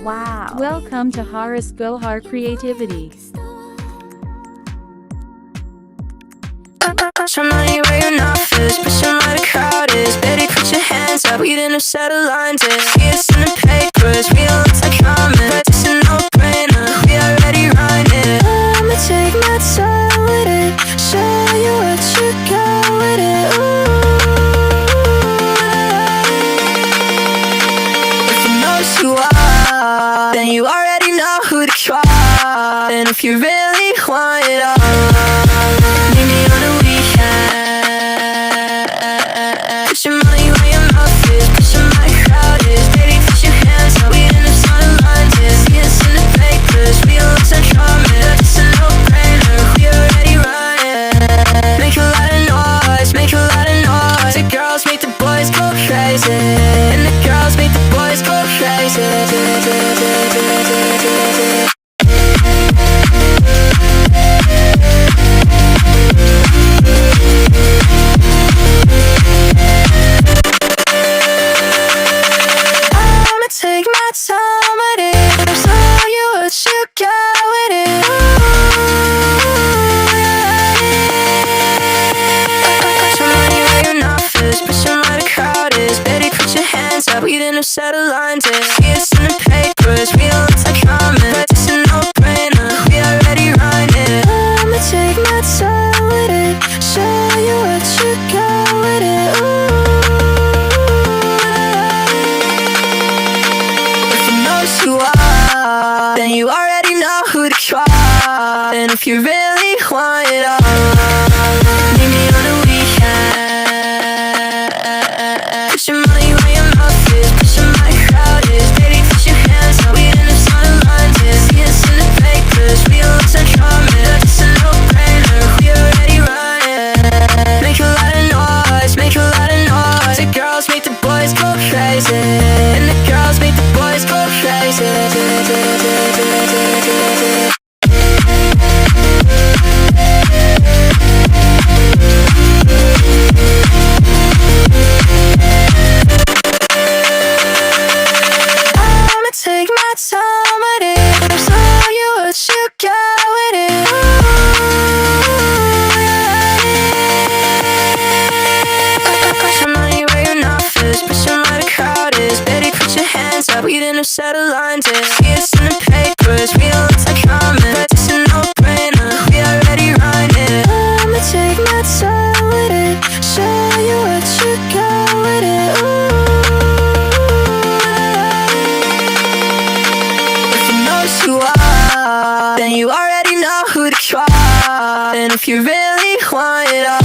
Wow. Welcome to Haris Gohar Creativity. Some money where you're not first, but some where the crowd is. Baby, put your hands up, we didn't set a line to see us in the papers, we don't look like common, but it's a no-brainer, we already run it. I'ma take my time with it, show you what you got with it. If you know who you are, then you already know who to try. And if you really want it all, meet me on the weekend. Put your money where your mouth is, put your money crowd is. Baby, put your hands up, we in the sun lines is. See us in the papers, we don't look so charming. It's a no-brainer, we already run it. Make a lot of noise, make a lot of noise. The girls make the boys go crazy, and the girls make the boys go crazy. Take my time with it, show you what you got with it. Some money where you're not first, but some where the crowd is. Baby, put your hands up, we didn't set a line to see us in the papers, we don't look like common, but it's a no-brainer, we already run it. I'ma take my time with it, show you what you got with it. You are, then you already know who to try. And if you really want it all, meet me on the weekend. Put your money where your mouth is, put your money crowd is. Baby, put your hands up, we in the sun lines is. See us in the papers, we don't look so charming. It's a no-brainer, we already run it. Make a lot of noise, make a lot of noise. The girls make the boys go crazy, and the girls make the boys go crazy. I'ma take my time with it, show you what you got with it. Some money where you're not first, but some where the crowd is. Baby, put your hands up, we didn't set a line to see us in the papers, we don't look like common, but it's a no-brainer, we already run it. I'ma take my time with it, show you what you got with it. If you know who you are, then you already know who to try. And if you really want it all,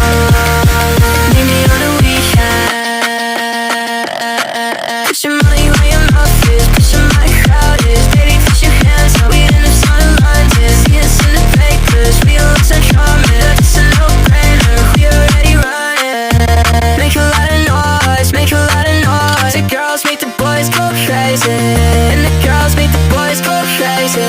meet me on the weekend. Put your money where your mouth is, put your money crowd is. Baby, put your hands up, we in the sun lines is. See us in the papers, we don't look so charming. It's a no-brainer, we already run it. Make a lot of noise, make a lot of noise. The girls make the boys go crazy, and the girls make the boys go crazy.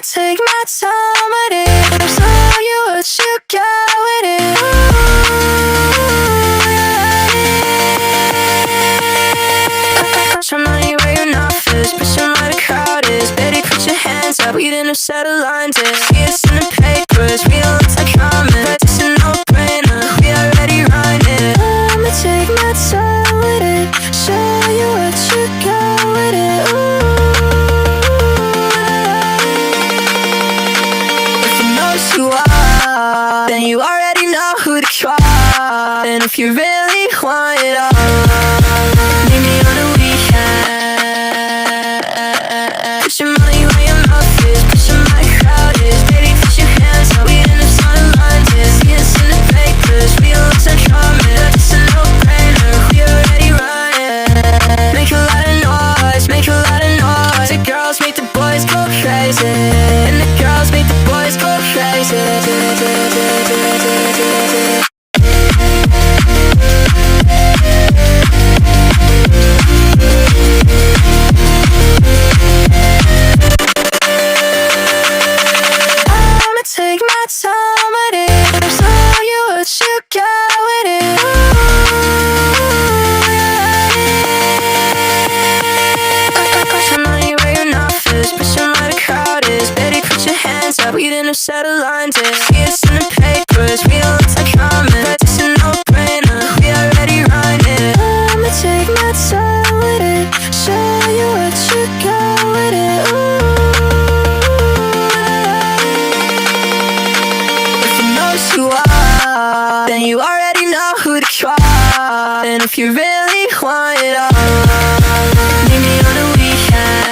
Take my time with it, show you what you got with it. Some money where you're not first, but some where the crowd is. Baby, put your hands up, we didn't set a line to see us in the papers, we don't look like common, but it's a no-brainer, we already run it. I'ma take my time with it, show you what you got with it. You are, then you already know who to try. And if you really want it all, meet me on the weekend. Put your money where your mouth is, put your money crowd is. Baby, put your hands up, we in the sun lines is. See us in the papers, we don't look so charming. It's a no-brainer, we already run it. Make a lot of noise, make a lot of noise. The girls make the boys go crazy, and the girls make the boys go crazy. up, we didn't have settled lines. See us in the papers, we don't look like common, but it's a no-brainer, we already run it. I'ma take my time with it, show you what you got with it. Ooh. If you know who you are, then you already know who to try. And if you really want it all, meet me on the weekend.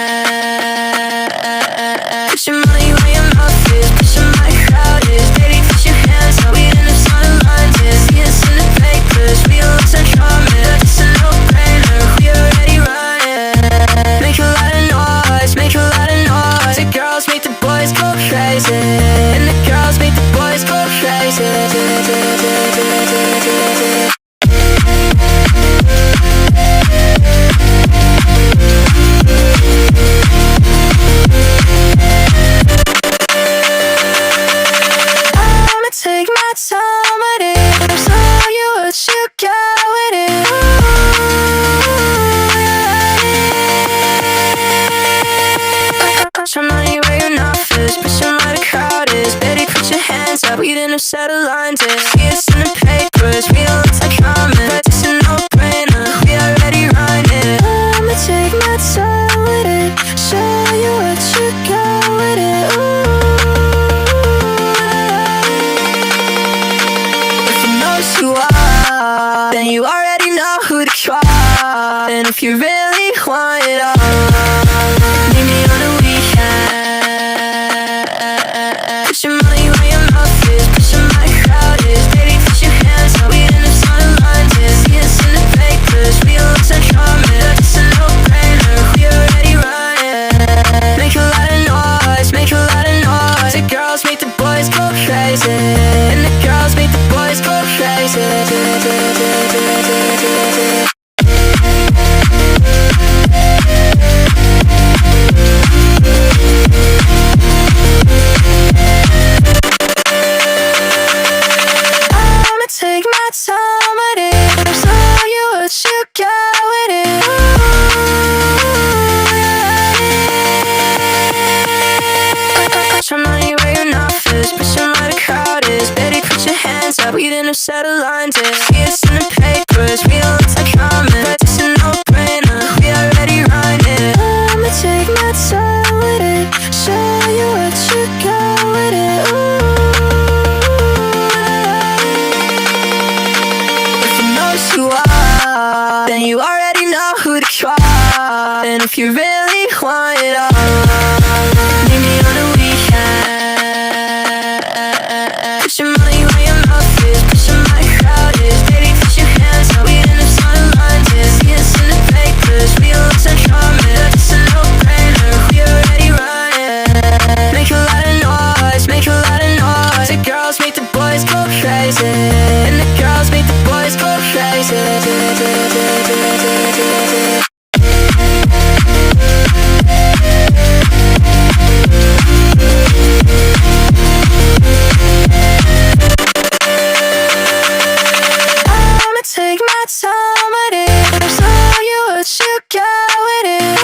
Put your money where your mouth is, put your my crowd is. Baby, put your hands up, we didn't have sun lines. See us in the papers, we don't look so charming, but it's a no-brainer, we already run it. Make a lot of noise, make a lot of noise. The girls make the boys go crazy, and the girls make the boys go crazy. Take my time with it, show you what you got with it. Put your money where your mouth is, put your where the crowd is. Baby, put your hands up, we didn't have settled lines. See us in the papers, we don't look like common, but it's a no-brainer, we already run it. I'ma take my time with it, show you what you got with it. Ooh. You are, then you already know who to try. And if you really want it all, meet me on the weekend. Put your money where your mouth is, put your my crowd is. Baby, put your hands up, we didn't have sun lines. See us in the papers, we don't look so charming, but it's a no-brainer, we already run it. Make a lot of noise, make a lot of noise. The girls make the boys go crazy, and the girls make the boys go crazy. I'ma take my time with it, show you what you got with it. Put your money where your mouth is, put your where the crowd is. Baby, put your hands up, we didn't have settled lines. See us in the papers, we don't look like common, but it's a no-brainer, we already run it. I'ma take my time with it, show you what you got with it. Ooh. If you know who you are, then you already know who to try. And if you really want it all, meet me on the weekend. Put your money where your mouth is, put your my crowd is. Baby, put your hands up, we didn't have sun lines. See us in the papers, we don't look so charming, but it's a no-brainer, we already run it. Make a lot of noise, make a lot of noise. The girls make the boys go crazy, and the girls make the boys go crazy. Take my time with it, show you what you got with it.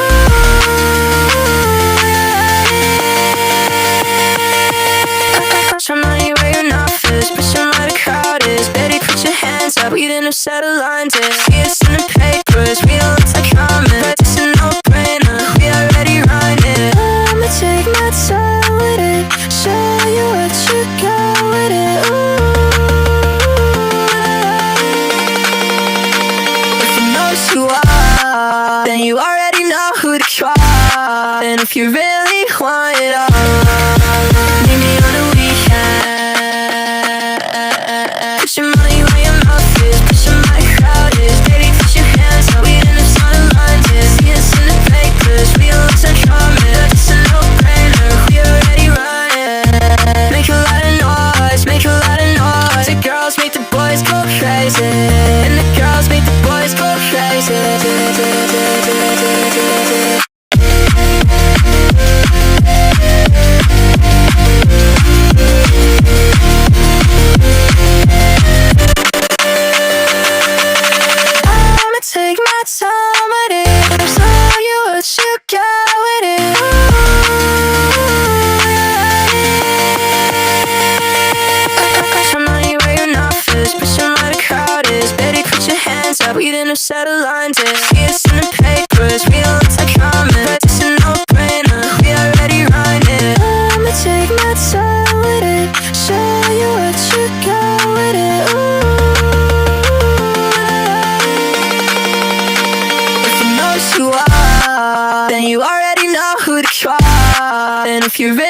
Put your money where your mouth is, put your where the crowd is. Baby, put your hands up, we didn't have settled lines. See us in the papers, we don't look like common, but it's a no-brainer, we already run it. I'ma take my time with it, show you what you got with it. Ooh. You are, then you already know who to try. And if you really want it all, meet me on the weekend. Put your money where your mouth is, put your my crowd is. Baby, put your hands lines up, we didn't set a lines in. See us in the papers, we don't look like common, but it's a no-brainer, we already rhymed it. I'ma take my time with it, show you what you got with it. Ooh. If you know who you are, then you already know who to try. And if you're ready